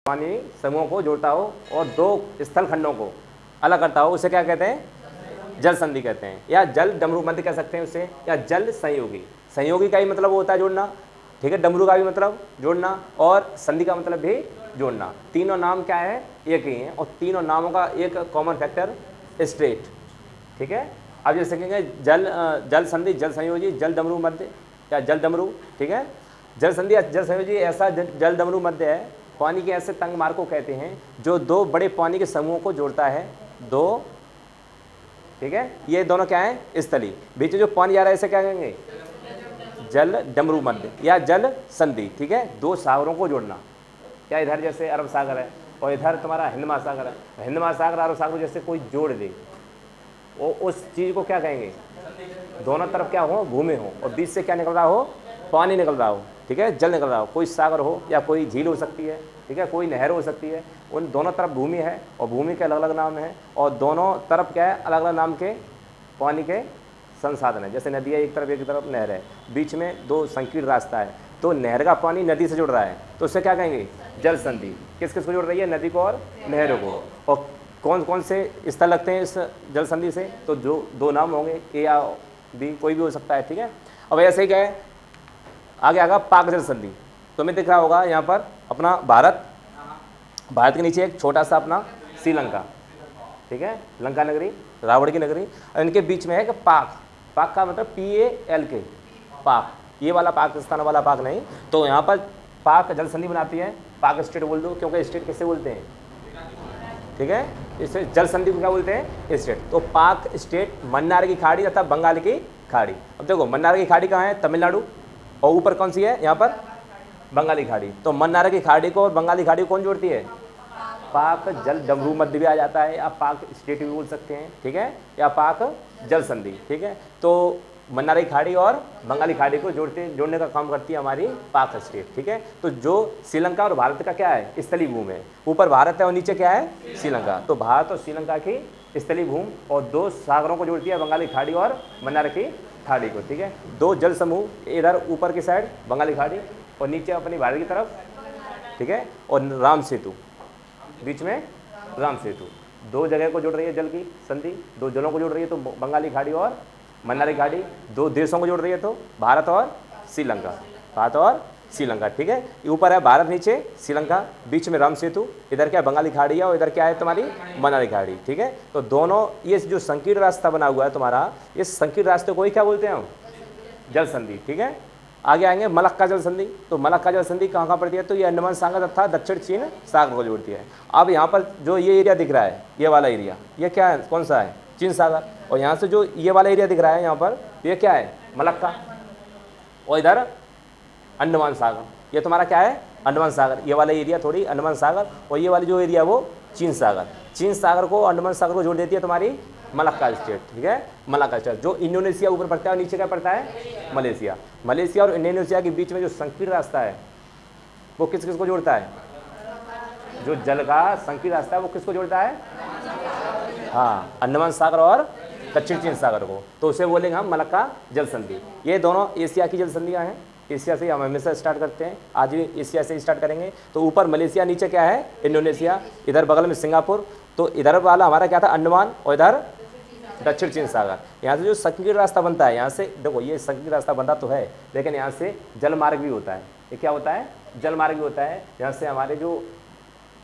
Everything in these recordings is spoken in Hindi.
पानी समूहों को जोड़ता हो और दो स्थल खंडों को अलग करता हो, उसे क्या कहते हैं? जल संधि कहते हैं, या जल डमरू मध्य कह सकते हैं उसे, या जल संयोगी। संयोगी का ही मतलब होता है जोड़ना, ठीक है। डमरू का भी मतलब जोड़ना और संधि का मतलब भी जोड़ना। तीनों नाम क्या है? एक ही हैं, और तीनों नामों का एक कॉमन फैक्टर स्ट्रेट, ठीक है। अब जैसे कहेंगे जल संधि, जल संयोजी, जल डमरू मध्य या जल डमरू, ठीक है। जल संधि या जल संयोजी ऐसा जल डमरू मध्य है, पानी के ऐसे तंग मार्ग को कहते हैं जो दो बड़े पानी के समूहों को जोड़ता है। दो, ठीक है, ये दोनों क्या है? स्थली। बीच में जो पानी जा रहा है इसे क्या कहेंगे? जल डमरू मध्य या जल संधि, ठीक है। दो सागरों को जोड़ना, क्या इधर जैसे अरब सागर है और इधर तुम्हारा हिंद महासागर है, हिंद महासागर अरब सागर जैसे कोई जोड़ दे, वो उस चीज़ को क्या कहेंगे? दोनों तरफ क्या हो? भूमि हो, और बीच से क्या निकल रहा हो? पानी निकल रहा हो, ठीक है, जल निकल रहा हो। कोई सागर हो या कोई झील हो सकती है, ठीक है, कोई नहर हो सकती है। उन दोनों तरफ भूमि है और भूमि के अलग अलग नाम है, और दोनों तरफ क्या है? अलग अलग नाम के पानी के संसाधन है। जैसे नदी है, एक तरफ नहर है, बीच में दो संकीर्ण रास्ता है, तो नहर का पानी नदी से जुड़ रहा है, तो उससे क्या कहेंगे? जल संधि। किस किस को जोड़ रही है? नदी को और नहरों को। और कौन कौन से स्थल लगते हैं इस जल संधि से? तो जो दो नाम होंगे, ए या बी, कोई भी हो सकता है, ठीक है। अब ऐसे ही क्या है, आगे आगा पाक जल संधि। तो हमें दिख रहा होगा यहाँ पर अपना भारत के नीचे एक छोटा सा अपना श्रीलंका, ठीक है, लंका नगरी, रावण की नगरी, और इनके बीच में है कि पाक। पाक का मतलब PALK, पाक, ये वाला पाकिस्तान वाला पाक नहीं। तो यहाँ पर पाक जल संधि बनाती है। पाक स्टेट बोल दो, क्योंकि स्टेट किससे बोलते हैं? ठीक है, इसे जल संधि को क्या बोलते हैं? स्टेट। तो पाक स्टेट मन्नार की खाड़ी तथा बंगाल की खाड़ी। अब देखो मन्नार की खाड़ी कहाँ है? तमिलनाडु, और ऊपर कौन सी है? यहाँ पर बंगाली खाड़ी। तो मन्नार की खाड़ी को और बंगाली खाड़ी को कौन जोड़ती है? पाक जल डमरू मध्य भी आ जाता है, या पाक स्टेट भी बोल सकते हैं, ठीक है, या पाक जल संधि, ठीक है। तो मन्नार की खाड़ी और बंगाली खाड़ी को जोड़ने का काम करती है हमारी पाक स्टेट, ठीक है। तो जो श्रीलंका और भारत का क्या है? स्थलीय भूमि है। ऊपर भारत है और नीचे क्या है? श्रीलंका। तो भारत और श्रीलंका की स्थलीय भूमि और दो सागरों को जोड़ती है, बंगाली खाड़ी और मन्नार की खाड़ी को, ठीक है। दो जल समूह, इधर ऊपर की साइड बंगाली खाड़ी और नीचे अपनी भारत की तरफ, ठीक है, और राम सेतु, बीच में राम सेतु। दो जगह को जोड़ रही है जल की संधि, दो जलों को जोड़ रही है, तो बंगाली खाड़ी और मन्नार की खाड़ी। दो देशों को जोड़ रही है, तो भारत और श्रीलंका, भारत और श्रीलंका, ठीक है। ऊपर है भारत, नीचे श्रीलंका, बीच में राम सेतु, इधर क्या है? बंगाली खाड़ी है, और इधर क्या है तुम्हारी? मन्नार की खाड़ी, ठीक है। तो दोनों ये जो संकीर्ण रास्ता बना हुआ है तुम्हारा, इस संकीर्ण रास्ते को ही क्या बोलते हैं हम? जल संधि, ठीक है। आगे आएंगे मलक्का जल संधि। तो मलक्का जल संधि कहाँ कहाँ पड़ती है? तो ये अंडमान सागर तथा दक्षिण चीन सागर को जोड़ती है। अब यहाँ पर जो ये एरिया दिख रहा है, ये वाला एरिया, ये क्या है? कौन सा है? चीन सागर। और यहाँ से जो ये वाला एरिया दिख रहा है यहाँ पर, ये क्या है? मलक्का। और इधर अंडमान सागर, ये तुम्हारा क्या है? अंडमान सागर। ये वाला एरिया थोड़ी अंडमान सागर, और ये वाली जो एरिया है वो चीन सागर। चीन सागर को अंडमान सागर को जोड़ देती है तुम्हारी मलक्का स्टेट, ठीक है, मलक्का स्टेट। जो इंडोनेशिया ऊपर पड़ता है और नीचे क्या पड़ता है? मलेशिया। मलेशिया और इंडोनेशिया के बीच में जो संकीर्ण रास्ता है वो किस किस को जोड़ता है? जो जल का संकीर्ण रास्ता है वो किसको जोड़ता है? हाँ, अंडमान सागर और दक्षिण चीन सागर को। तो उसे बोलेंगे हम मलक्का जल संधि। ये दोनों एशिया की जल संधियाँ हैं। एशिया से हम हमेशा स्टार्ट करते हैं, आज भी एशिया से स्टार्ट करेंगे। तो ऊपर मलेशिया, नीचे क्या है? इंडोनेशिया, इधर बगल में सिंगापुर। तो इधर वाला हमारा क्या था? अंडमान, और इधर दक्षिण चीन सागर। यहाँ से जो संकीर्ण रास्ता बनता है, यहाँ से देखो ये संकीर्ण रास्ता बनता तो है, लेकिन यहाँ से जल मार्ग भी होता है। ये क्या होता है? जल मार्ग भी होता है। यहाँ से हमारे जो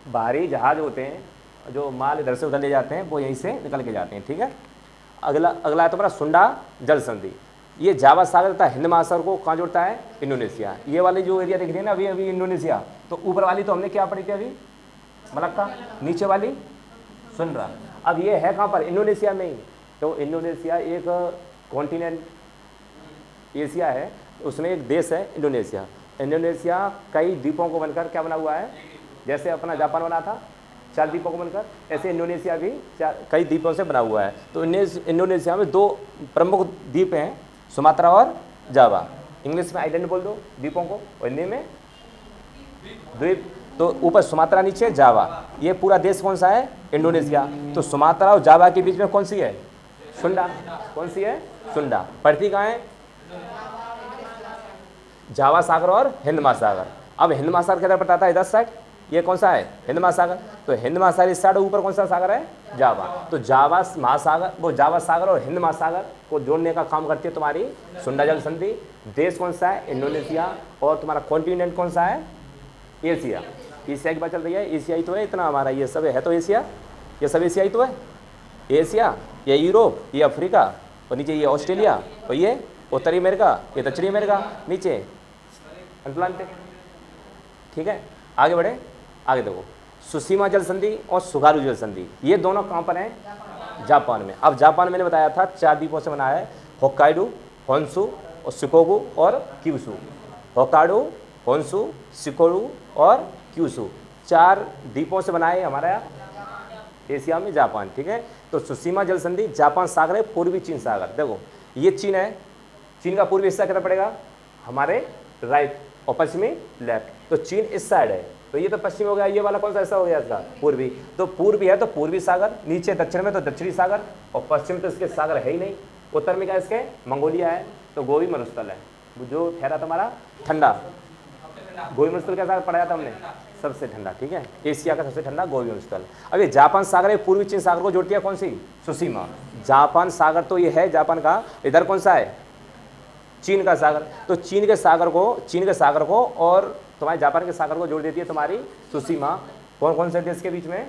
बाहरी जहाज होते हैं, जो माल इधर से उधर ले जाते हैं, वो यहीं से निकल के जाते हैं, ठीक है। अगला है तुम्हारा सुंडा जल संधि। ये जावा सागर तथा हिंद महासागर को कहाँ जोड़ता है? इंडोनेशिया। ये वाली जो एरिया दिख रही है ना अभी इंडोनेशिया, तो ऊपर वाली तो हमने क्या पढ़ी थी अभी? मलक्का। नीचे वाली सुंडा। अब ये है कहाँ पर? इंडोनेशिया में ही। तो इंडोनेशिया एक कॉन्टिनेंट एशिया है, उसमें एक देश है इंडोनेशिया। इंडोनेशिया कई द्वीपों को बनकर क्या बना हुआ है? जैसे अपना जापान बना था 4 द्वीपों को बनकर, ऐसे इंडोनेशिया भी कई द्वीपों से बना हुआ है। तो इंडोनेशिया में 2 प्रमुख द्वीप हैं, सुमात्रा और जावा। इंग्लिश में आइलैंड बोल दो द्वीपों को, और हिंदी में द्वीप। तो ऊपर सुमात्रा, नीचे जावा। ये पूरा देश कौन सा है? इंडोनेशिया। तो सुमात्रा और जावा के बीच में कौन सी है? सुंडा। कौन सी है? सुंडा। पड़ती कहाँ है? जावा सागर और हिंद महासागर। अब हिंद महासागर किधर पड़ता था? इधर साइड, ये कौन सा है, हिंद महासागर। तो हिंद महासागर इस साइड, ऊपर कौन सा सागर है, जावा। तो जावा महासागर, वो जावा सागर और हिंद महासागर को जोड़ने का काम करती है तुम्हारी सुंडा जल संधि। देश कौन सा है, इंडोनेशिया। और तुम्हारा कॉन्टिनेंट कौन सा है, एशिया। एशिया की बात चल रही है, एशिया ही तो है इतना हमारा, ये सब है तो एशिया, ये सब एशिया ही तो है। एशिया, ये यूरोप, ये अफ्रीका, और नीचे ये ऑस्ट्रेलिया, और ये उत्तरी अमेरिका, ये दक्षिणी अमेरिका, नीचे अटलांटिक। ठीक है, आगे बढ़े। आगे देखो, सुसीमा जल संधि और सुगारू जल संधि, ये दोनों कहाँ पर हैं, जापान में। अब जापान मैंने बताया था 4 द्वीपों से बना है, होक्काइडो, होन्शु और शिकोगु और क्यूशु। होक्काइडो, होन्शु, शिकोगु और क्यूशु, 4 द्वीपों से बना है हमारा एशिया में जापान। ठीक है, तो सुसीमा जल संधि, जापान सागर है, पूर्वी चीन सागर। देखो ये चीन है, चीन का पूर्वी हिस्सा कितना पड़ेगा, हमारे राइट, और पश्चिमी लेफ्ट। तो चीन इस साइड है, तो ये तो पश्चिम हो गया, ये वाला कौन सा हिस्सा हो गया इसका, पूर्वी। तो पूर्वी है तो पूर्वी सागर, नीचे दक्षिण में तो दक्षिणी सागर, और पश्चिम तो इसके सागर है ही नहीं। उत्तर में क्या है इसके, मंगोलिया है, तो गोबी मरुस्थल है, जो ठहरा तुम्हारा ठंडा। गोबी मरुस्थल कैसा पढ़ाया था हमने, सबसे ठंडा। ठीक है, एशिया का सबसे ठंडा गोबी मरुस्थल। अब ये जापान सागर है, पूर्वी चीन सागर को जोड़ती है कौन सी, सुसीमा। जापान सागर तो ये है जापान का, इधर कौन सा है, चीन का सागर। तो चीन के सागर को और तुम्हारे जापान के सागर को जोड़ देती है तुम्हारी सुसीमा। कौन कौन से देश के बीच में,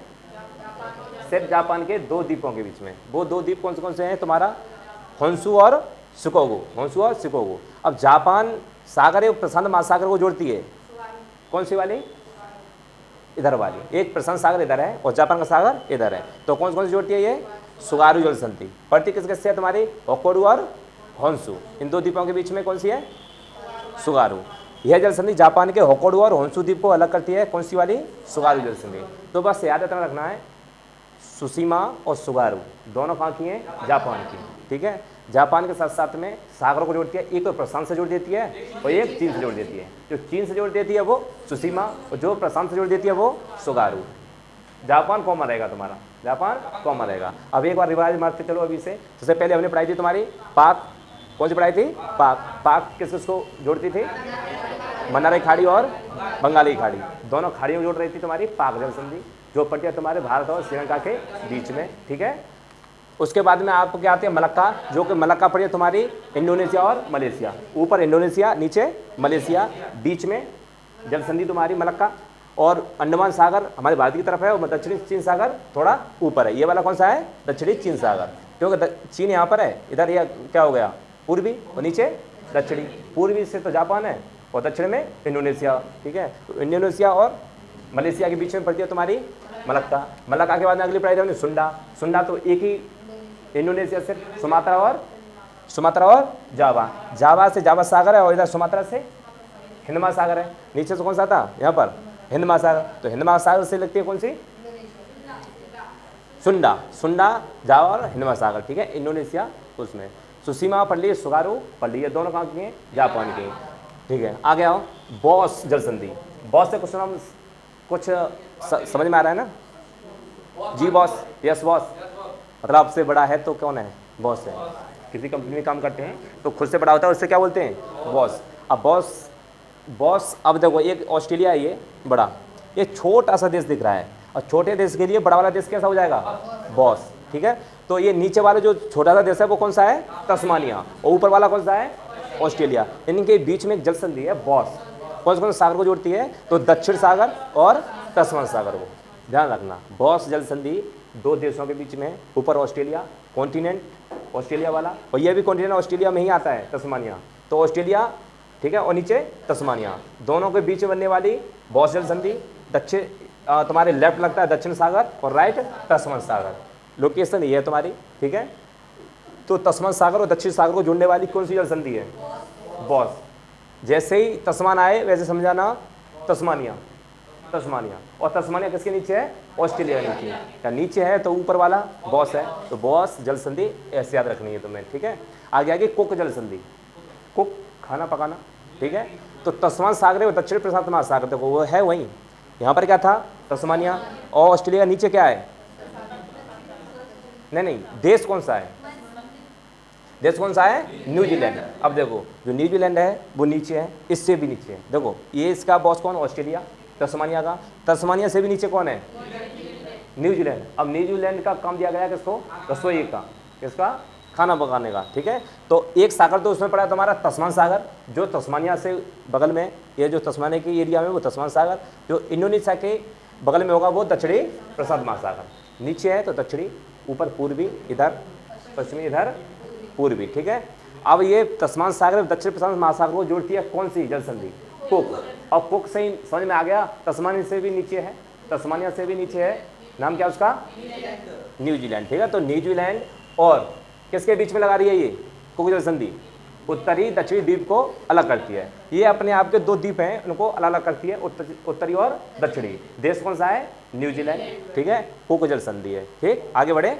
सिर्फ जापान के 2 द्वीपों के बीच में। वो 2 द्वीप कौन से हैं तुम्हारा, होन्शु और शिकोगु, होन्शु और शिकोगु। अब जापान सागर एक प्रशांत महासागर को जोड़ती है, कौन सी वाली, इधर वाली। एक प्रशांत सागर इधर है और जापान का सागर इधर है, तो कौन कौन से जोड़ती है, ये सुगारू जल संधि। पड़ती किस किससे है तुम्हारी, होक्काइडो और होन्शु, इन 2 द्वीपों के बीच में कौन सी है, सुगारू। यह जल संधि जापान के होक्काइडो और होन्शु द्वीप को अलग करती है, कौन सी वाली, सुगारू जल संधि। तो बस याद इतना रखना है, सुसीमा और सुगारू दोनों कहाँ की हैं, जापान की। ठीक है, जापान के साथ साथ में सागर को जोड़ती है, एक तो प्रशांत से जोड़ देती है और एक चीन से जोड़ देती है। जो चीन से जोड़ देती है वो सुसीमा, और जो प्रशांत से जोड़ देती है वो सुगारू। जापान कॉमन रहेगा तुम्हारा, जापान कॉमन रहेगा। अब एक बार रिवाइज मारते चलो अभी से। सबसे पहले हमने पढ़ाई थी तुम्हारी पाक, कौन सी पढ़ाई थी, पाक। पाक किस किसको जोड़ती थी, मन्नाराई खाड़ी और बंगाली खाड़ी, दोनों खाड़ियों को जोड़ रही थी तुम्हारी पाक जल संधि, जो पड़ती है तुम्हारे भारत और श्रीलंका के बीच में। ठीक है, उसके बाद में आपको क्या आती है, मलक्का, जो कि मलक्का पड़ी है तुम्हारी इंडोनेशिया और मलेशिया। ऊपर इंडोनेशिया, नीचे मलेशिया, बीच में जल संधि तुम्हारी मलक्का। और अंडमान सागर हमारे भारत की तरफ है, और दक्षिणी चीन सागर थोड़ा ऊपर है। ये वाला कौन सा है, दक्षिणी चीन सागर, क्योंकि चीन यहाँ पर है, इधर ये क्या हो गया, पूर्वी, और नीचे दक्षिणी। पूर्वी से तो जापान है और दक्षिण में इंडोनेशिया। ठीक है, तो इंडोनेशिया और मलेशिया के बीच में पड़ती है तुम्हारी मलक्का। मलक्का के बाद में अगली पढ़ाई हमने सुंडा। सुंडा तो एक ही इंडोनेशिया से सुमात्रा और जावा। जावा से जावा सागर है, और इधर सुमात्रा से हिंद महासागर है। नीचे से कौन सा था, यहाँ पर हिंद महासागर। तो हिंद महासागर से लगती है कौन सी, सुंडा। सुंडा, जावा और हिंद महासागर। ठीक है, इंडोनेशिया उसमें। सुसीमा पढ़ ली, सुगारू पढ़ ली, ये दोनों कहाँ की हैं, जापान के। ठीक है, आगे आओ, बॉस जल संधि। बॉस से कुछ समझ में आ रहा है ना, जी बॉस, यस बॉस, मतलब आपसे बड़ा है तो कौन है, बॉस है। किसी कंपनी में काम करते हैं तो खुद से बड़ा होता है, उससे क्या बोलते हैं, बॉस। अब बॉस अब देखो, एक ऑस्ट्रेलिया है ये बड़ा, ये छोटा सा देश दिख रहा है, और छोटे देश के लिए बड़ा वाला देश कैसा हो जाएगा, बॉस। ठीक है, तो ये नीचे वाला जो छोटा सा देश है वो कौन सा है, तस्मानिया, और ऊपर वाला कौन सा है, ऑस्ट्रेलिया। इनके बीच में एक जल संधि है, बॉस। कौन कौन सागर को जोड़ती है, तो दक्षिण सागर और तस्मान सागर को, ध्यान रखना। बॉस जल संधि 2 देशों के बीच में, ऊपर ऑस्ट्रेलिया, कॉन्टिनेंट ऑस्ट्रेलिया वाला, और ये भी कॉन्टिनेंट ऑस्ट्रेलिया में ही आता है, तस्मानिया, तो ऑस्ट्रेलिया। ठीक है, और नीचे तस्मानिया, दोनों के बीच में बनने वाली बॉस जल संधि। दक्षिण तुम्हारे लेफ्ट लगता है दक्षिण सागर और राइट तस्मान सागर, लोकेशन ये है तुम्हारी। ठीक है, तो तस्मान सागर और दक्षिण सागर को जोड़ने वाली कौन सी जल संधि है, बॉस। जैसे ही तस्मान आए वैसे समझाना तस्मानिया, और तस्मानिया किसके नीचे है, ऑस्ट्रेलिया के नीचे। या नीचे है तो ऊपर वाला बॉस है, तो बॉस जल संधि ऐसे याद रखनी है तुम्हें। ठीक है, आगे कुक जल संधि, कुक खाना पकाना। ठीक है, तो तस्मान सागर और दक्षिण प्रशांत महासागर, देखो वो है वहीं। यहाँ पर क्या था, तस्मानिया, और ऑस्ट्रेलिया नीचे क्या है, नहीं, देश कौन सा है, देश कौन सा है, न्यूजीलैंड। अब देखो जो न्यूजीलैंड है वो नीचे है, इससे भी नीचे है। देखो ये इसका बॉस कौन, ऑस्ट्रेलिया, तस्मानिया का। तस्मानिया से भी नीचे कौन है? न्यूजीलैंड। अब न्यूजीलैंड का काम दिया गया किसको? रसोई का, किसका? खाना पकाने का। ठीक है, तो एक सागर तो उसमें पड़ा है तुम्हारा तस्मान सागर, जो तस्मानिया से बगल में, ये जो तस्मानिया के एरिया में वो तस्मान सागर, जो इंडोनेशिया के बगल में होगा वो दक्षिणी प्रशांत महासागर। नीचे है तो दक्षिणी, ऊपर पूर्वी, इधर पश्चिमी, इधर पूर्वी। ठीक है, अब ये तस्मान सागर दक्षिण प्रशांत महासागर को जोड़ती है कौन सी जल संधि? कुक। और कुक से ही समझ में आ गया, तस्मानिया से भी नीचे है, तस्मानिया से भी नीचे है, नाम क्या उसका? न्यूजीलैंड। ठीक है, तो न्यूजीलैंड और किसके बीच में लगा रही है ये कुक जल संधि? उत्तरी दक्षिणी द्वीप को अलग करती है। ये अपने आप के दो द्वीप हैं, उनको अलग अलग करती है, उत्तरी और दक्षिणी। देश कौन सा है? न्यूजीलैंड। ठीक है, कुक जल संधि है। ठीक, आगे बढ़े,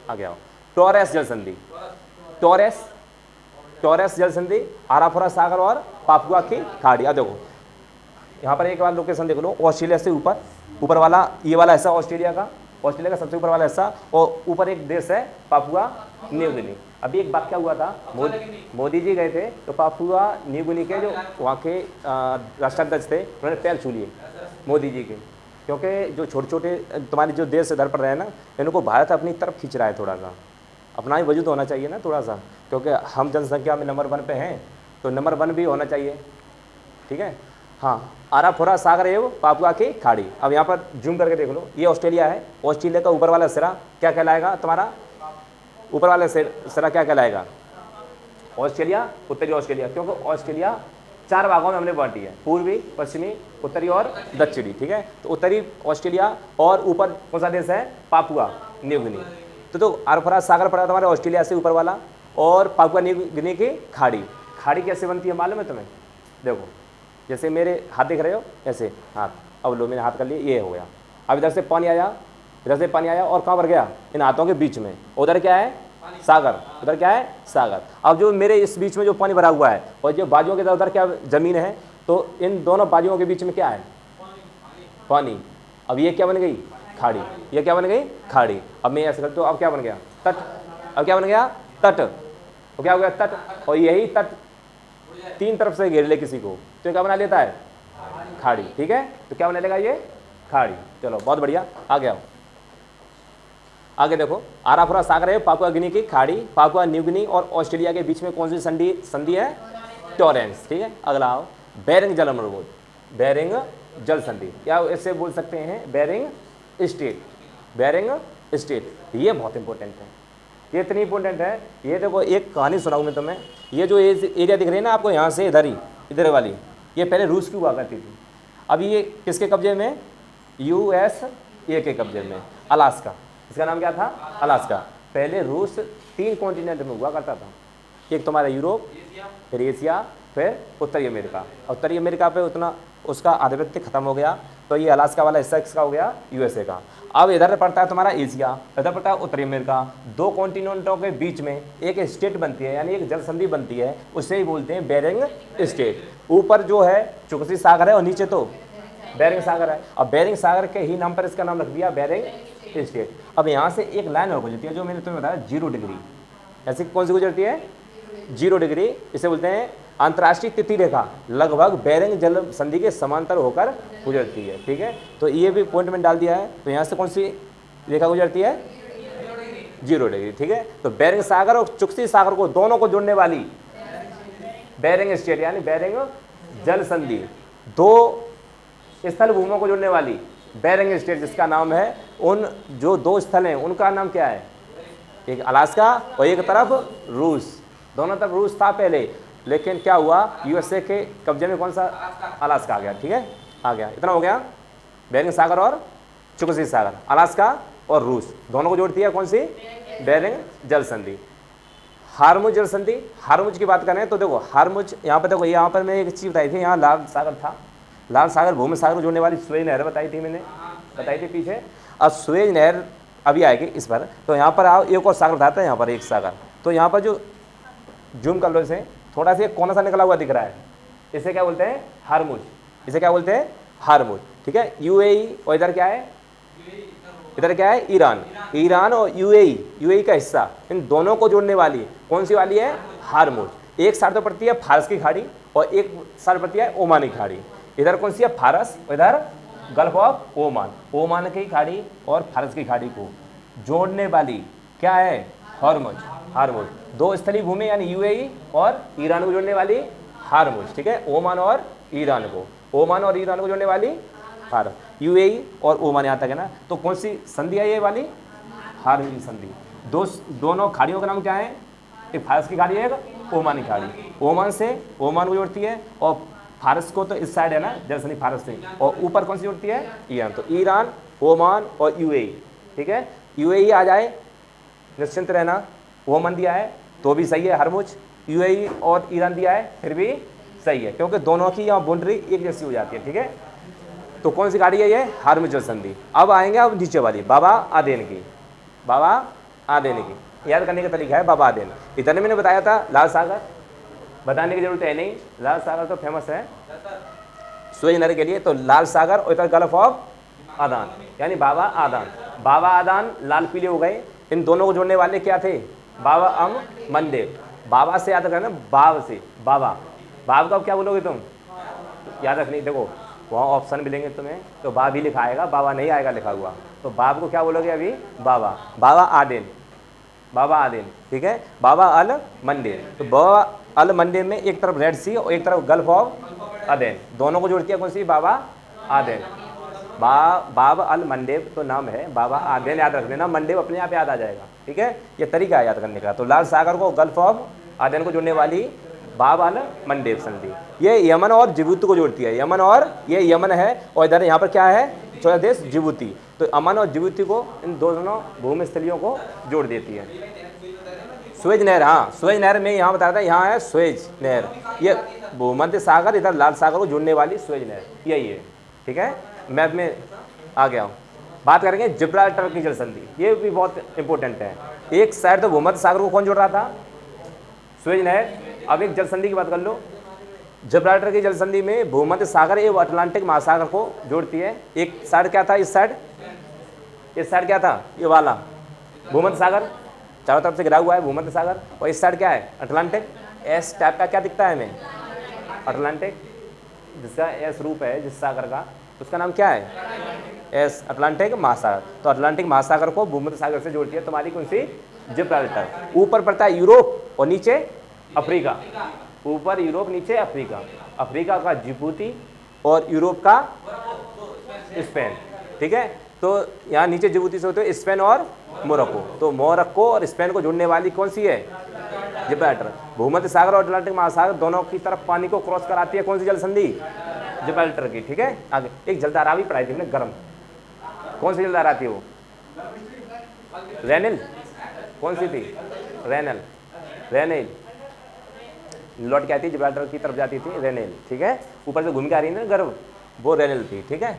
आगे आओ। टॉरेस जल संधि, टॉरेस जल संधि आराफोरा सागर और पापुआ की खाड़ी। अब देखो यहाँ पर एक बार लोकेशन देख लो, ऑस्ट्रेलिया से ऊपर वाला ये वाला हिस्सा ऑस्ट्रेलिया का सबसे ऊपर वाला हिस्सा, और ऊपर एक देश है पापुआ न्यू गिनी। अभी एक बात क्या हुआ था, मोदी जी गए थे तो पापुआ न्यू गिनी के जो वहाँ के राष्ट्राध्यक्ष थे उन्होंने पैर छू लिए मोदी जी के, क्योंकि जो छोटे छोटे तुम्हारे जो देश इधर पर रहे ना, इनको भारत अपनी तरफ खींच रहा है। थोड़ा सा अपना ही वजूद होना चाहिए ना थोड़ा सा, क्योंकि हम जनसंख्या में नंबर 1 पे हैं तो नंबर 1 भी होना चाहिए। ठीक है, हाँ, आराफोरा सागर एवं पापुआ की खाड़ी। अब यहाँ पर जूम करके देख लो, ये ऑस्ट्रेलिया है, ऑस्ट्रेलिया का ऊपर वाला सिरा क्या कहलाएगा तुम्हारा? ऊपर वाला सिरा क्या कहलाएगा? ऑस्ट्रेलिया, उत्तरी ऑस्ट्रेलिया, क्योंकि ऑस्ट्रेलिया 4 भागों में हमने बांटी है, पूर्वी, पश्चिमी, उत्तरी और दक्षिणी। ठीक है, तो उत्तरी ऑस्ट्रेलिया और ऊपर कौन सा देश है? Papua New Guinea. तो आराफोरा सागर पड़ा तुम्हारे ऑस्ट्रेलिया से ऊपर वाला, और पापुआ न्यू गिनी की खाड़ी कैसे बनती है मालूम है तुम्हें? देखो जैसे मेरे हाथ दिख रहे हो ऐसे हाथ, अब लो मैंने हाथ कर लिए, ये हो गया। अब इधर से पानी आया, और कहाँ पर गया? इन हाथों के बीच में, उधर क्या है? सागर, उधर क्या है? सागर। अब जो मेरे इस बीच में जो पानी भरा हुआ है और जो बाजुओं के उधर क्या जमीन है, तो इन दोनों बाजुओं के बीच में क्या है? पानी। अब ये क्या बन गई? खाड़ी। ये क्या बन गई? खाड़ी। अब मैं ऐसे करता हूँ, अब क्या बन गया? तट। अब क्या बन गया? तट। तो क्या हो गया? तट। और यही तट 3 तरफ से घेर ले किसी को तो क्या बना लेता है? खाड़ी। ठीक है, तो क्या बना लेगा ये? खाड़ी। चलो बहुत बढ़िया, आगे आओ। आगे देखो, आराफोरा सागर है पापुआ गिनी की खाड़ी, पापुआ न्यू गिनी और ऑस्ट्रेलिया के बीच में कौन सी संधि है? टॉरेंस। ठीक है, अगला आओ, बेरिंग जल मरुभूमि, बेरिंग जल संधि, या इससे बोल सकते हैं बेरिंग स्टेट, बेरिंग स्टेट। ये बहुत इंपॉर्टेंट है, ये इतनी इंपॉर्टेंट है। ये देखो एक कहानी सुनाऊँ मैं तुम्हें। ये जो एरिया दिख रही है ना आपको, यहाँ से इधर वाली, ये पहले रूस की हुआ करती थी। अब ये किसके कब्जे में? USA के कब्जे में, अलास्का। इसका नाम क्या था? अलास्का। पहले रूस 3 कॉन्टिनेंट में हुआ करता था, एक तुम्हारा यूरोप, फिर एशिया, फिर उत्तरी अमेरिका। उत्तरी अमेरिका पे उतना उसका आधिपत्य खत्म हो गया, तो ये अलास्का वाला हिस्सा किसका हो गया? USA का। अब इधर पड़ता है तुम्हारा एशिया, इधर पड़ता है उत्तरी अमेरिका। 2 कॉन्टिनेंटों के बीच में एक स्टेट बनती है, यानी एक जल संधि बनती है, उसे ही बोलते हैं बेरिंग स्टेट। ऊपर जो है चुकसी सागर है और नीचे तो बेरिंग सागर है। अब बेरिंग सागर के ही नाम पर इसका नाम रख दिया बेरिंग स्टेट। अब यहाँ से एक लाइन और गुजरती है जो मैंने तुम्हें बताया 0 डिग्री। ऐसी कौन सी गुजरती है? 0 डिग्री। इसे बोलते हैं अंतर्राष्ट्रीय तिथि रेखा, लगभग बेरिंग जल संधि के समांतर होकर गुजरती है। ठीक है, तो ये भी पॉइंट में डाल दिया है। तो यहाँ से कौन सी रेखा गुजरती है? 0 डिग्री। ठीक है, तो बेरिंग सागर और चुकसी सागर को दोनों को जोड़ने वाली बेरिंग स्टेट, यानी बेरिंग जल संधि, 2 स्थल भूमों को जोड़ने वाली बेरिंग स्टेट, जिसका नाम है, उन जो 2 स्थल हैं उनका नाम क्या है? एक अलास्का और एक तरफ रूस। दोनों तरफ रूस था पहले, लेकिन क्या हुआ? USA के कब्जे में कौन सा? अलास्का आ गया। ठीक है, आ गया। इतना हो गया, बेरिंग सागर और चुकसी सागर, अलास्का और रूस, दोनों को जोड़ती है कौन सी? बेरिंग जल संधि। हार्मुज जल संधि, हार्मुज की बात करें तो देखो हार्मुज, यहाँ पर देखो, यहाँ पर मैं एक चीज़ बताई थी, यहाँ लाल सागर था, लाल सागर भूमि सागर को जोड़ने वाली सुएज नहर बताई थी मैंने, बताई थी पीछे। अब सुएज नहर अभी आएगी इस पर, तो यहाँ पर आओ, एक और सागर बताता है, यहाँ पर एक सागर। तो यहाँ पर जो जूम कर लो इसे, थोड़ा सा कोना सा निकला हुआ दिख रहा है, इसे क्या बोलते हैं? हार्मुज। इसे क्या बोलते हैं? हार्मुज। ठीक है, UAE और इधर क्या है? इधर क्या है? ईरान। ईरान और UAE का हिस्सा, इन दोनों को जोड़ने वाली कौन सी वाली है? हार्मुज। एक साइड तो पड़ती है फारस की खाड़ी और एक साइड पड़ती है ओमानी खाड़ी। इधर कौन सी है, फारस, इधर गल्फ ऑफ ओमान। ओमान की खाड़ी और फारस की खाड़ी को जोड़ने वाली क्या है, हॉर्मुज। हार्मुज दो स्थलीय भूमि यानी यूएई और ईरान को जोड़ने वाली हार्मुज, ठीक है, ओमान और ईरान को, ओमान और ईरान को जोड़ने वाली हार, यूएई और ओमान यहाँ तक है ना। तो कौन सी संधि है ये वाली, हार्मुज संधि। दोनों खाड़ियों का नाम क्या है, एक फारस की खाड़ी है, एक ओमान की खाड़ी। ओमान से ओमान को जोड़ती है और फारस को तो इस साइड है ना जल संधि फारस से, और ऊपर कौन सी जोड़ती है, ईरान। तो ईरान, ओमान और यूएई, ठीक है, यूएई आ जाए निश्चिंत रहना। ओमान दिया है तो भी सही है हरमुज, यूएई और ईरान दिया है फिर भी सही है, क्योंकि दोनों की यहाँ बाउंड्री एक जैसी हो जाती है, ठीक है। तो कौन सी खाड़ी है ये, हार्मुज जल संधि। अब आएंगे अब नीचे वाली, बाबा आदेन की, बाबा आदेन की याद करने का तरीका है बाबा आदेन। इतने मैंने बताया था लाल सागर, बताने की जरूरत है नहीं, लाल सागर तो फेमस है सुएज नहर के लिए। तो लाल सागर और इधर गल्फ ऑफ आदान यानी बाबा आदान। बाबा आदान लाल पीले हो गए, इन दोनों को जोड़ने वाले क्या थे, बाबा अम मंडेव। बाबा से याद रखना, बाब से, बाबा, बाब का क्या बोलोगे तुम, याद रखनी, देखो वहाँ ऑप्शन मिलेंगे तुम्हें तो बाब भी लिखा आएगा, बाबा नहीं आएगा लिखा हुआ। तो बाब को क्या बोलोगे अभी, बाबा, बाबा आदेन, बाबा आदेन, ठीक है, बाबा अल मंडेव। तो बाबा अल मंडेव में एक तरफ रेड सी और एक तरफ गल्फ ऑफ अदेन, दोनों को जोड़ती है कौन सी, बाबा आदेन। बाब अल मंडेव तो नाम है, बाबा आदेन याद रख लेना, मंडेव अपने आप याद आ जाएगा, ठीक है, ये तरीका है याद करने का। तो लाल सागर को गल्फ ऑफ आदेन को जोड़ने वाली बाब अल मंडेव संधि, ये यमन और जिबूती को जोड़ती है। यमन और ये यमन है और इधर यहाँ पर क्या है, चौथा देश जिबूती। तो अमन और जिबूती को, इन दोनों भूमि स्थलियों को जोड़ देती है। सुएज नहर, हाँ सुएज नहर में यहाँ बताया था, यहाँ है सुएज नहर, ये भूमध्य सागर इधर लाल सागर को जोड़ने वाली सुएज नहर यही है, ठीक है। मैप में आ गया हूँ। बात करेंगे जिब्राल्टर की जल संधि, ये भी बहुत इंपॉर्टेंट है। एक साइड तो भूमध्य सागर को कौन जोड़ रहा था, सुएज नहर। अब एक जल संधि की बात कर लो, जिब्राल्टर की जल संधि में भूमध्य सागर एवं अटलांटिक महासागर को जोड़ती है। एक साइड क्या था, इस साइड क्या था, ये वाला भूमध्य सागर, चारों तरफ से घिरा हुआ है भूमध्य सागर, और इस साइड क्या है, अटलांटिक। एस टाइप का क्या दिखता है हमें, अटलांटिक, जिसका एस रूप है जिस सागर का, उसका नाम क्या है, एस, अटलांटिक महासागर। तो अटलांटिक महासागर को भूमध्य सागर से जोड़ती है तुम्हारी कौन सी, जिब्राल्टर। ऊपर पड़ता है यूरोप और नीचे अफ्रीका, ऊपर यूरोप नीचे अफ्रीका, अफ्रीका का जिबूती और यूरोप का स्पेन, ठीक है। तो यहाँ नीचे जिबूती से होते हैं स्पेन और मोरक्को। तो मोरक्को और स्पेन को जोड़ने वाली कौन सी है, जिब्राल्टर। भूमध्य सागर और अटलांटिक महासागर दोनों की तरफ पानी को क्रॉस कराती है कौन सी जल संधि, जिब्राल्टर की, ठीक है। आगे एक जलधारा भी पढ़ाई थी हमने गर्म, कौन सी जलधारा थी वो, रेनिल, कौन सी थी, रेनल, रेनेल, लौट के आती जिब्राल्टर की तरफ जाती थी, रेनेल, ठीक है, ऊपर से घूम के आ रही है ना गर्म, वो रेनेल थी, ठीक है।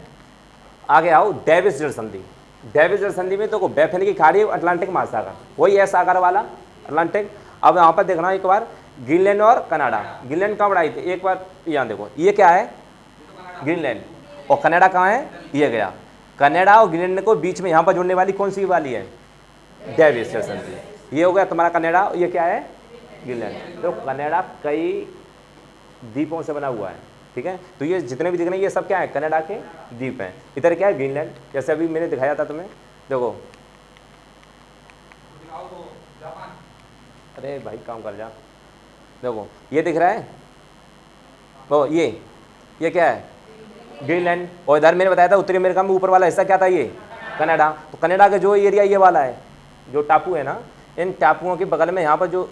आगे आओ डेविस जल संधि। डेविस जल संधि में तो बैफिन की खाड़ी अटलांटिक महासागर, वही है सागर वाला अटलांटिक। अब यहाँ पर देखना एक बार ग्रीनलैंड और कनाडा, ग्रीनलैंड कहाँ बढ़ाई थी, एक बार यहाँ देखो, ये क्या है ग्रीनलैंड, और कनाडा कहाँ है, ये गया। कनाडा और ग्रीनलैंड को बीच में यहाँ पर जोड़ने वाली कौन सी वाली है, डेविस जल संधि। ये हो गया तुम्हारा कनाडा, ये क्या है ग्रीनलैंड। तो कनाडा कई द्वीपों से बना हुआ है, ठीक है। तो ये जितने भी दिख रहे हैं ये सब क्या है, कनाडा के द्वीप हैं। इधर क्या है, ग्रीनलैंड, जैसे अभी मैंने दिखाया था तुम्हें, देखो, अरे भाई काम कर जा, देखो ये दिख रहा है, तो ये क्या है ग्रीनलैंड। और इधर मैंने बताया था उत्तरी अमेरिका में ऊपर वाला हिस्सा क्या था, ये कनाडा। तो कनाडा का जो एरिया ये वाला है, जो टापू है ना, इन टापुओं के बगल में यहाँ पर जो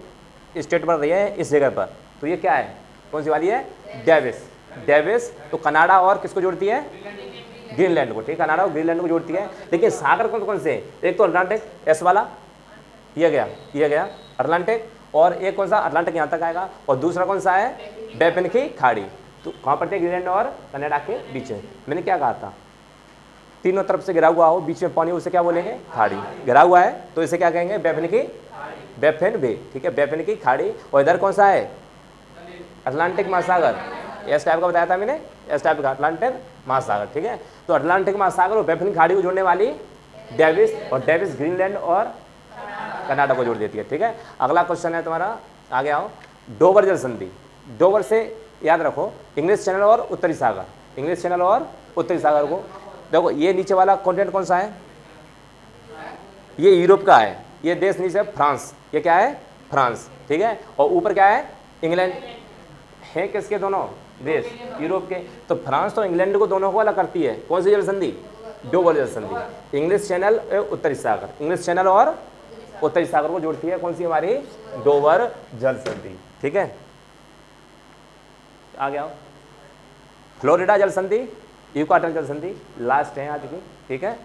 स्टेट बन रही है इस जगह पर, तो ये क्या है, कौन सी वाली है, डेविस। डेविस तो कनाडा और किसको जोड़ती है, ग्रीनलैंड को, ठीक है, कनाडा और ग्रीनलैंड को जोड़ती है। लेकिन सागर कौन कौन से, एक तो अटलांटिक एस वाला, ये गया अटलांटिक, और एक कौन सा अटलांटिक यहाँ तक आएगा, और दूसरा कौन सा है, बैफिन की खाड़ी। तो कहाँ पड़ती है, ग्रीनलैंड और कनाडा के बीच में। मैंने क्या कहा था, तीनों तरफ से घिरा हुआ हो, बीच में पानी, उसे क्या बोलेंगे, खाड़ी। घिरा हुआ है तो इसे क्या कहेंगे, बैफिन की, बैफिन बे, ठीक है, बैफिन की खाड़ी। और इधर कौन सा है, अटलांटिक महासागर, एस टाइप का बताया था मैंने, एस टाइप का अटलांटिक महासागर, ठीक है। तो अटलांटिक महासागर और बैफिन खाड़ी को जोड़ने वाली डेविस, और डेविस ग्रीनलैंड और कनाडा को जोड़ देती है, ठीक है। अगला क्वेश्चन है तुम्हारा, आगे आओ, डोवर जल संधि। डोवर से याद रखो इंग्लिश चैनल और उत्तरी सागर, इंग्लिश चैनल और उत्तरी सागर को। देखो ये नीचे वाला कॉन्टिनेंट कौन सा है, ये यूरोप का है, ये देश नीचे है फ्रांस, ये क्या है फ्रांस, ठीक है, और ऊपर क्या है इंग्लैंड है, किसके दोनों देश यूरोप के। तो फ्रांस तो इंग्लैंड को दोनों को अलग करती है, कौन सी जल संधि, डोवर जल संधि। इंग्लिश चैनल उत्तरी सागर, इंग्लिश चैनल और उत्तरी सागर को जोड़ती है कौन सी हमारी, डोवर जल संधि, ठीक है। आ गया फ्लोरिडा जल संधि, यूकाटन जल संधि लास्ट है आज की, ठीक है,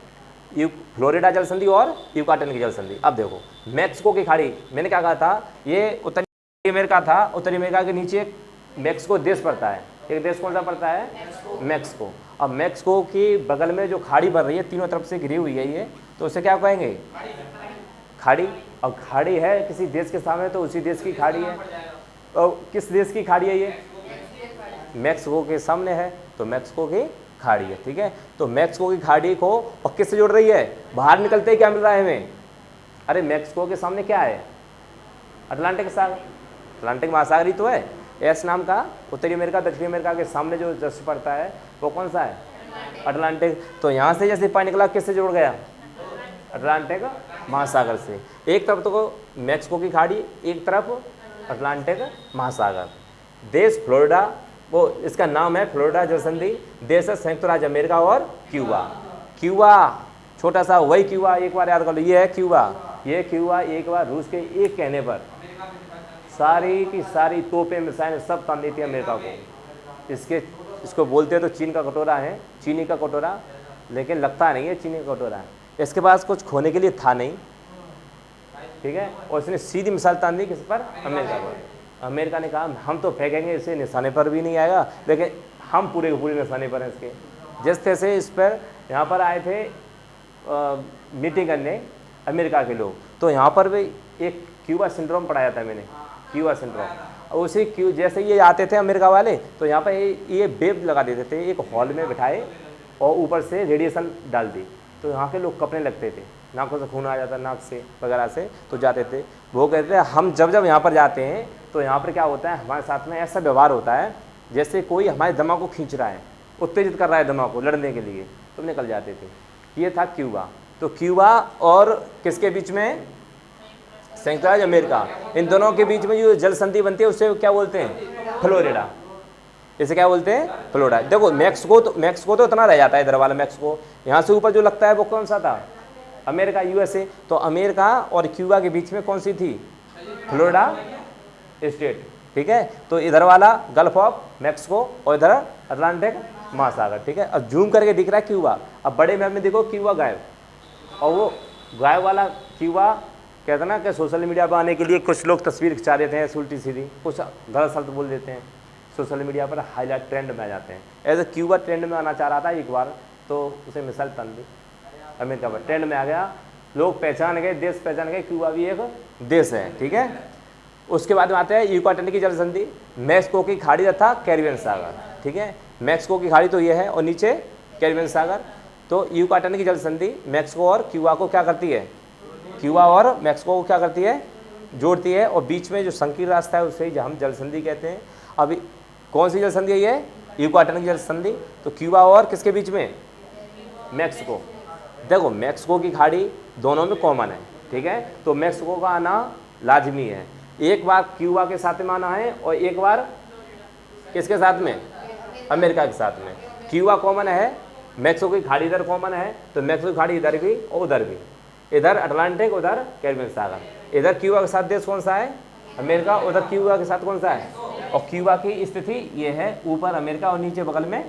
फ्लोरिडा जल संधि और यूकाटन की जल संधि। अब देखो मैक्सिको की खाड़ी, मैंने क्या कहा था, ये उत्तरी अमेरिका था, उत्तरी अमेरिका के नीचे मैक्सिको देश पड़ता है, एक देश कौन सा पड़ता है मैक्सिको। अब मैक्सिको की बगल में जो खाड़ी बन रही है, तीनों तरफ से घिरी हुई है ये, तो उसे क्या कहेंगे खाड़ी। अब खाड़ी है किसी देश के सामने तो उसी देश की खाड़ी है, और किस देश की खाड़ी है ये, मैक्सिको के सामने है तो मैक्सिको की खाड़ी है, ठीक है। तो मैक्सिको की खाड़ी को और किससे जोड़ रही है, बाहर निकलते ही क्या मिल रहा है हमें, अरे मैक्सिको के सामने क्या है अटलांटिक सागर, अटलांटिक महासागर ही तो है, एस नाम का उत्तरी अमेरिका दक्षिणी अमेरिका के सामने जो जस्ट पड़ता है वो कौन सा है अटलांटिक। तो यहाँ से जैसे पानी निकला किससे जुड़ गया, अटलांटिक महासागर से। एक तरफ तो मैक्सिको की खाड़ी, एक तरफ अटलांटिक महासागर। देश फ्लोरिडा, वो इसका नाम है फ्लोरिडा जल संधि। देश है संयुक्त राज्य अमेरिका और क्यूबा। क्यूबा छोटा सा वही क्यूबा, एक बार याद कर लो, ये है क्यूबा, ये क्यूबा एक बार रूस के एक कहने पर सारी की सारी तोपें मिसाइलें सब तान देती है अमेरिका को। इसको बोलते हैं तो चीन का कटोरा है, चीनी का कटोरा, लेकिन लगता नहीं है चीनी का कटोरा है। इसके पास कुछ खोने के लिए था नहीं, ठीक है, और इसने सीधी मिसाइल तान दी किस पर, अमेरिका पर। अमेरिका ने कहा हम तो फेंकेंगे इसे, निशाने पर भी नहीं आएगा, लेकिन हम पूरे के पूरे निशाने पर हैं इसके। जिस तरह से इस पर यहाँ पर आए थे मीटिंग करने अमेरिका के लोग, तो यहाँ पर भी एक क्यूबा सिंड्रोम पढ़ाया था मैंने, क्यूबा सिंड्रोम। और उसी जैसे ये आते थे अमेरिका वाले तो यहाँ पर ये वेब लगा देते थे, एक हॉल में बिठाए और ऊपर से रेडिएशन डाल दी, तो यहाँ के लोग कपने लगते थे, नाकों से खून आ जाता, नाक से वगैरह से, तो जाते थे। वो कहते थे हम जब यहाँ पर जाते हैं तो यहाँ पर क्या होता है, हमारे साथ में ऐसा व्यवहार होता है जैसे कोई हमारे दिमाग को खींच रहा है, उत्तेजित कर रहा है दिमाग को लड़ने के लिए, तो निकल जाते थे। ये था क्यूबा। तो क्यूबा और किसके बीच में, संयुक्त राज्य अमेरिका, इन दोनों के बीच में जो जल संधि बनती है उसे क्या बोलते हैं, फ्लोरिडा। इसे क्या बोलते हैं, फ्लोरिडा। देखो मैक्सिको तो इतना रह जाता है इधर वाला मैक्सिको, यहाँ से ऊपर जो लगता है वो कौन सा था, अमेरिका, यूएसए। तो अमेरिका और क्यूबा के बीच में कौन सी थी, फ्लोरिडा स्टेट, ठीक है। तो इधर वाला गल्फ ऑफ मैक्सिको और इधर अटलांटिक महासागर, ठीक है। अब जूम करके दिख रहा है क्यूबा, अब बड़े मैप में देखो क्यूबा गायब, और वो गायब वाला क्यूबा कहते ना कि सोशल मीडिया पर आने के लिए कुछ लोग तस्वीर खिंचा देते हैं उल्टी सीधी, कुछ गलत शब्द बोल देते हैं, सोशल मीडिया पर हाईलाइट ट्रेंड में आ जाते हैं। ऐसे क्यूबा ट्रेंड में आना चाह रहा था एक बार, तो उसे मिसाइल तन दी अमेरिका पर, ट्रेंड में आ गया, लोग पहचान गए, देश पहचान गए क्यूबा भी एक देश है, ठीक है। उसके बाद में आते हैं यूकाटन की जल संधि, मैक्सिको की खाड़ी तथा कैरिबियन सागर, ठीक है। मैक्सिको की खाड़ी तो ये है और नीचे कैरिबियन सागर। तो यूकाटन की जल संधि मैक्सिको और क्यूबा को क्या करती है, क्यूबा और मैक्सिको को क्या करती है, जोड़ती है, और बीच में जो संकीर्ण रास्ता है उसे हम जल संधि कहते हैं। अभी कौन सी जल संधि है ये, यूकाटन की जल संधि। तो क्यूबा और किसके बीच में, मैक्सिको। देखो मैक्सिको की खाड़ी दोनों में कॉमन है, ठीक है, तो मैक्सिको का आना लाजमी है। एक बार क्यूबा के साथ में आना है और एक बार किसके साथ में, अमेरिका के साथ में। क्यूबा कॉमन है, मैक्सिको की खाड़ी इधर कॉमन है, तो मैक्सिको की खाड़ी इधर भी और उधर भी, इधर अटलांटिक उधर कैरिबियन सागर। इधर क्यूबा के साथ देश कौन सा है, अमेरिका, उधर क्यूबा के साथ कौन सा है, और क्यूबा की स्थिति ये है, ऊपर अमेरिका और नीचे बगल में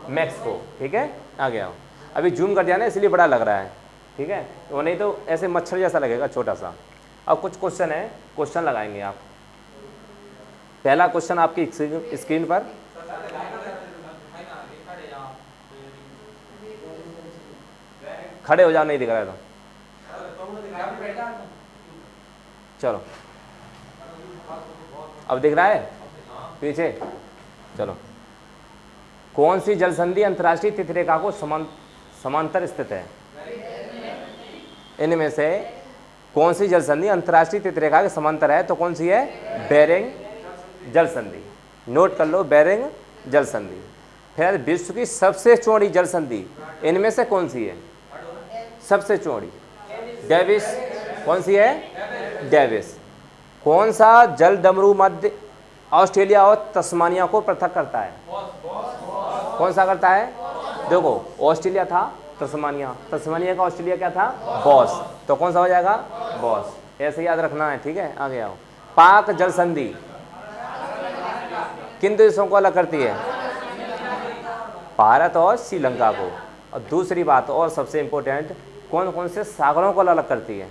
मैक्सिको, ठीक है। आ गया, अभी जूम कर दिया ना इसलिए बड़ा लग रहा है, ठीक है, वो नहीं तो ऐसे मच्छर जैसा लगेगा छोटा सा। अब कुछ क्वेश्चन है, क्वेश्चन लगाएंगे आप। पहला क्वेश्चन आपकी स्क्रीन पर, खड़े हो जाओ, नहीं दिख रहा है तो चलो, अब दिख रहा है पीछे, चलो। कौन सी जल संधि अंतर्राष्ट्रीय तिथि रेखा को समांतर स्थित है, इनमें से कौन सी जल संधि अंतर्राष्ट्रीय तिथि रेखा के समांतर है, तो कौन सी है, बेरिंग जल संधि। नोट कर लो, बेरिंग जल संधि। फिर विश्व की सबसे चौड़ी जल संधि इनमें से कौन सी है? सबसे चौड़ी डेविस। कौन सी है? डेविस। कौन सा जल डमरू मध्य ऑस्ट्रेलिया और तस्मानिया को पृथक करता है? कौन सा करता है? देखो, ऑस्ट्रेलिया था, तस्मानिया, तस्मानिया का ऑस्ट्रेलिया क्या था? बॉस। तो कौन सा हो जाएगा? बॉस। ऐसे याद रखना है, ठीक है। आगे आओ। पाक जल संधि किन देशों को अलग करती है? भारत और श्रीलंका को। और दूसरी बात और सबसे इंपॉर्टेंट, कौन कौन से सागरों को अलग करती है?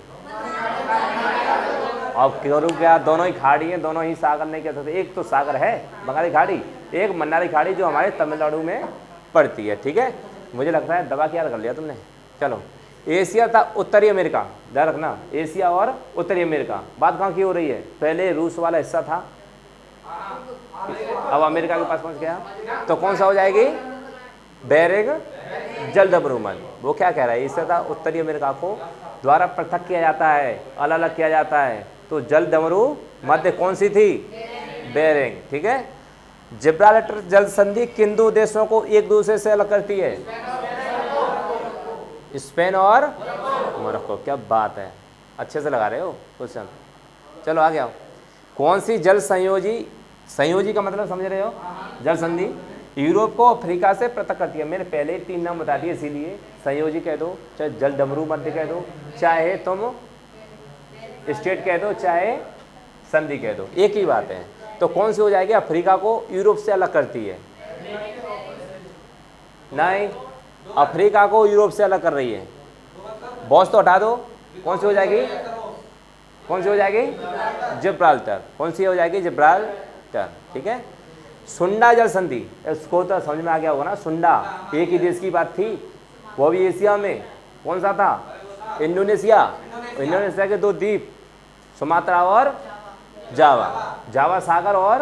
अब करूँ क्या, दोनों ही खाड़ी हैं, दोनों ही सागर नहीं कह सकते। एक तो सागर है बंगाली खाड़ी, एक मन्नारी खाड़ी जो हमारे तमिलनाडु में पड़ती है, ठीक है। मुझे लगता है दबा के याद कर लिया तुमने। चलो, एशिया था उत्तरी अमेरिका, ध्यान रखना, एशिया और उत्तरी अमेरिका। बात कहाँ की हो रही है? पहले रूस वाला हिस्सा था, अब अमेरिका के पास पहुंच गया। तो कौन सा हो जाएगी? बेरिंग जल डमरू मध्य। वो क्या कह रहा है? एशिया था उत्तरी अमेरिका को द्वारा पृथक किया जाता है, अलग अलग किया जाता है। तो जल डमरू मध्य कौन सी थी? बेरिंग, ठीक है। जिब्राल्टर जल संधि किन दो देशों को एक दूसरे से अलग करती है? स्पेन और मोरक्को। क्या बात है, अच्छे से लगा रहे हो क्वेश्चन। चलो आगे आओ। कौन सी जल संयोजी, संयोजी का मतलब समझ रहे हो? जल संधि यूरोप को अफ्रीका से पृथक करती है। मैंने पहले 3 नाम बता दिए, इसीलिए संयोजी कह दो, चाहे जल डमरू मध्य कह दो, चाहे तुम स्टेट कह दो, चाहे संधि कह दो, एक ही बात है। तो कौन सी हो जाएगी? अफ्रीका को यूरोप से अलग करती है? नहीं, अफ्रीका को यूरोप से अलग कर रही है। बॉस तो हटा दो। कौन सी हो जाएगी? कौन सी हो जाएगी? जिब्राल्टर। कौन सी हो जाएगी? जिब्राल्टर, ठीक है। सुंडा जल संधि, इसको तो समझ में आ गया होगा ना। सुंडा एक ही देश की बात थी, वो भी एशिया में। कौन सा था? इंडोनेशिया। इंडोनेशिया के 2 द्वीप, सुमात्रा और जावा, जावा सागर और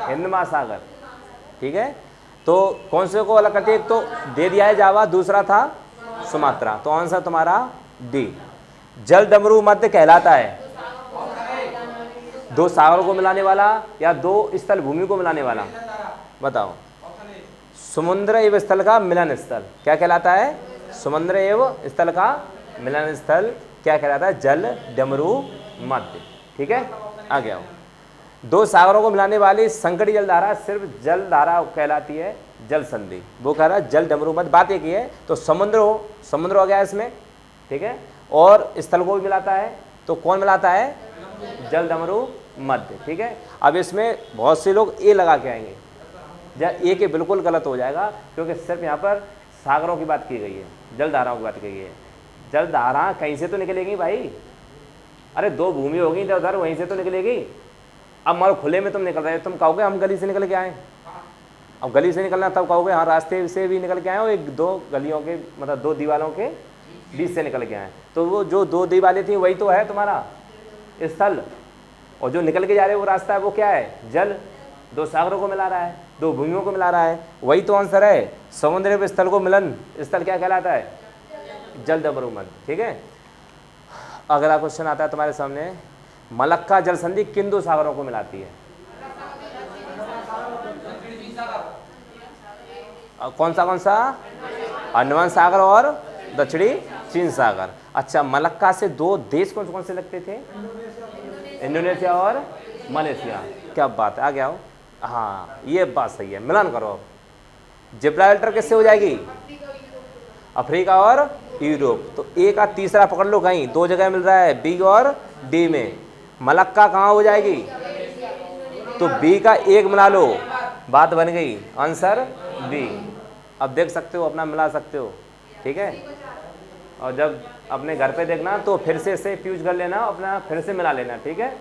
हिंद महासागर, ठीक है। तो कौन से को अलग करती है? एक तो दे दिया है जावा, दूसरा था सुमात्रा। तो आंसर तुम्हारा डी। जल डमरू मध्य कहलाता है 2 सागरों को मिलाने वाला या 2 स्थल भूमि को मिलाने वाला? बताओ। समुद्र एवं स्थल का मिलन स्थल क्या कहलाता है? समुद्र एवं स्थल का मिलन स्थल क्या कहलाता है? जल डमरू मध्य, ठीक है। आगे आओ। 2 सागरों को मिलाने वाली संकटी जलधारा सिर्फ जल धारा कहलाती है जल संधि। वो कह रहा है जल डमरू मध्य। बात एक ही है। तो समुद्र हो गया इसमें, ठीक है, और स्थल को भी मिलाता है। तो कौन मिलाता है? जल डमरू मध्य, ठीक है। अब इसमें बहुत से लोग ए लगा के आएंगे, जब ए के बिल्कुल गलत हो जाएगा, क्योंकि सिर्फ यहाँ पर सागरों की बात की गई है, जल धाराओं की बात की गई है। जल धारा कहीं से तो निकलेगी भाई। अरे 2 भूमि होगी इधर उधर, वहीं से तो निकलेगी। अब मारो खुले में तुम निकल रहे हो, तुम कहोगे हम गली से निकल के आए। अब गली से निकलना तब कहोगे हाँ रास्ते से भी निकल के आए हो, 1-2 गलियों के मतलब 2 दीवारों के बीच से निकल के आए। तो वो जो 2 दीवारें थी वही तो है तुम्हारा स्थल, और जो निकल के जा रहे वो रास्ता है वो क्या है? जल। 2 सागरों को मिला रहा है, 2 भूमियों को मिला रहा है, वही तो आंसर है। समुद्र एवं स्थल को मिलन स्थल क्या कहलाता है? जल डमरू मध्य, ठीक है। अगला क्वेश्चन आता है तुम्हारे सामने। मलक्का जल संधि किन 2 सागरों को मिलाती है? कौन सा? अंडमान सागर और दक्षिणी चीन सागर। अच्छा, मलक्का से 2 देश कौन से लगते थे? इंडोनेशिया और मलेशिया। क्या बात है, आगे आओ। हाँ, ये बात सही है, मिलान करो। अब जिब्राल्टर किससे हो जाएगी? अफ्रीका और यूरोप। तो ए का तीसरा पकड़ लो, कहीं 2 जगह मिल रहा है, बी और डी में। मलक्का कहाँ हो जाएगी? तो बी का 1 मिला लो, बात बन गई, आंसर बी। अब देख सकते हो, अपना मिला सकते हो, ठीक है। और जब अपने घर पे देखना तो फिर से इसे फ्यूज कर लेना, अपना फिर से मिला लेना, ठीक है।